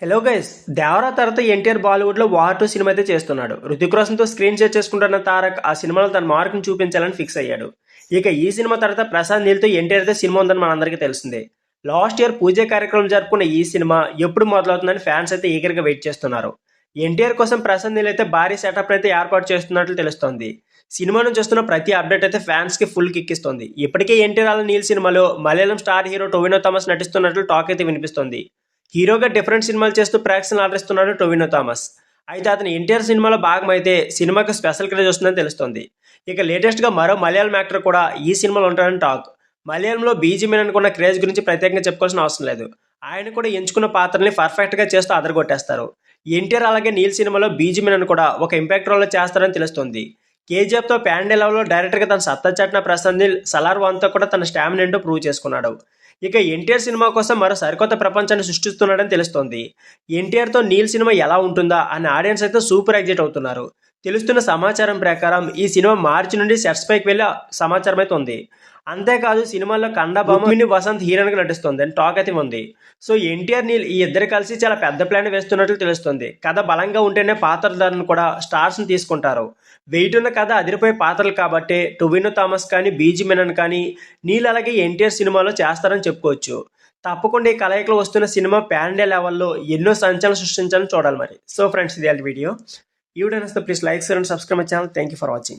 Hello guys, Devara తర్వాత ఎన్టీఆర్ బాలీవుడ్ లో war 2 cinema అయితే చేస్తున్నాడు. రుతిక్ రోషన్ తో స్క్రీన్ షేర్ చేసుకుంటున్న తారక్ ఆ సినిమాలో తన మార్క్ ని చూపించాలని ఫిక్స్ అయ్యాడు. ఇక ఈ సినిమా తర్వాత ప్రశాంత్ నీల్ తో ఎన్టీఆర్ అయితే సినిమా ఉందని మనందరికీ తెలిసిందే. లాస్ట్ ఇయర్ పూజ కార్యక్రమం జరుపుకున్న ఈ సినిమా ఎప్పుడు మొదలవుతుందని ఫ్యాన్స్ అయితే ఈగర్ గా వెయిట్ చేస్తున్నారు. ఎన్టీఆర్ కోసం ప్రశాంత్ నీల్ అయితే భారీ సెటప్ అయితే ఏర్పాటు చేస్తున్నట్లు తెలుస్తోంది. సినిమా నుంచి వస్తున్న ప్రతి అప్డేట్ అయితే ఫ్యాన్స్ కి ఫుల్ కిక్ ఇస్తుంది. ఇప్పటికే ఎన్టీఆర్ నీల్ సినిమాలో మలయాళం స్టార్ హీరో టొవినో థామస్ నటిస్తున్నట్లు టాక్ అయితే వినిపిస్తోంది. హీరోగా డిఫరెంట్ సినిమాలు చేస్తూ ప్రేక్షకులను ఆదరిస్తున్నాడు టొవినో థామస్. అయితే అతను ఎన్టీఆర్ సినిమాలో భాగం అయితే సినిమాకు స్పెషల్ క్రేజ్ వస్తుందని తెలుస్తోంది. ఇక లేటెస్ట్గా మరో మలయాళం యాక్టర్ కూడా ఈ సినిమాలో ఉంటాడని టాక్. మలయాళంలో బీజీమెన్ అనుకున్న క్రేజ్ గురించి ప్రత్యేకంగా చెప్పుకోవాల్సిన అవసరం లేదు. ఆయన కూడా ఎంచుకున్న పాత్రల్ని పర్ఫెక్ట్గా చేస్తూ అదరగొట్టేస్తారు. ఎన్టీఆర్ అలాగే నీల్ సినిమాలో బీజీమెన్ అని కూడా ఒక ఇంపాక్ట్ రోల్లో చేస్తారని తెలుస్తోంది. కేజీఎఫ్తో ప్యాండే లెవెల్లో డైరెక్టర్గా తన సత్తా చాటిన ప్రశాంత్ నీల్ సలార్ వాన్తో కూడా తన స్టామినా ఏంటో ప్రూవ్ చేసుకున్నాడు. ఇక ఎన్టీఆర్ సినిమా కోసం మరో సరికొత్త ప్రపంచాన్ని సృష్టిస్తున్నాడని తెలుస్తోంది. ఎన్టీఆర్తో నీల్ సినిమా ఎలా ఉంటుందా అని ఆడియన్స్ అయితే సూపర్ ఎగ్జైట్ అవుతున్నారు. తెలుస్తున్న సమాచారం ప్రకారం ఈ సినిమా మార్చి నుండి సెట్స్ పైకి వెళ్ళే సమాచారం అయితే ఉంది. అంతేకాదు సినిమాలో కండబామిని వసంత్ హీరోయిన్గా నటిస్తుంది అని టాక్ అయితే ఉంది. సో ఎన్టీఆర్ నీల్ ఈ ఇద్దరు కలిసి చాలా పెద్ద ప్లాన్ వేస్తున్నట్లు తెలుస్తుంది. కథ బలంగా ఉంటేనే పాత్రధారులను కూడా స్టార్స్ని తీసుకుంటారు. వెయిట్ ఉన్న కథ అదిరిపోయే పాత్రలు కాబట్టి టొవినో థామస్ కానీ బీజీ మెనన్ కానీ నీల్ అలాగే ఎన్టీఆర్ సినిమాలో చేస్తారని చెప్పుకోవచ్చు. తప్పకుండా ఈ కలయికలో వస్తున్న సినిమా ప్యాన్ లెవెల్లో ఎన్నో సంచలనం సృష్టించాలని చూడాలి మరి. సో ఫ్రెండ్స్, ఇది వీడియో. ఈ వీడియో నచ్చితే please like, share and subscribe my channel. Thank you for watching.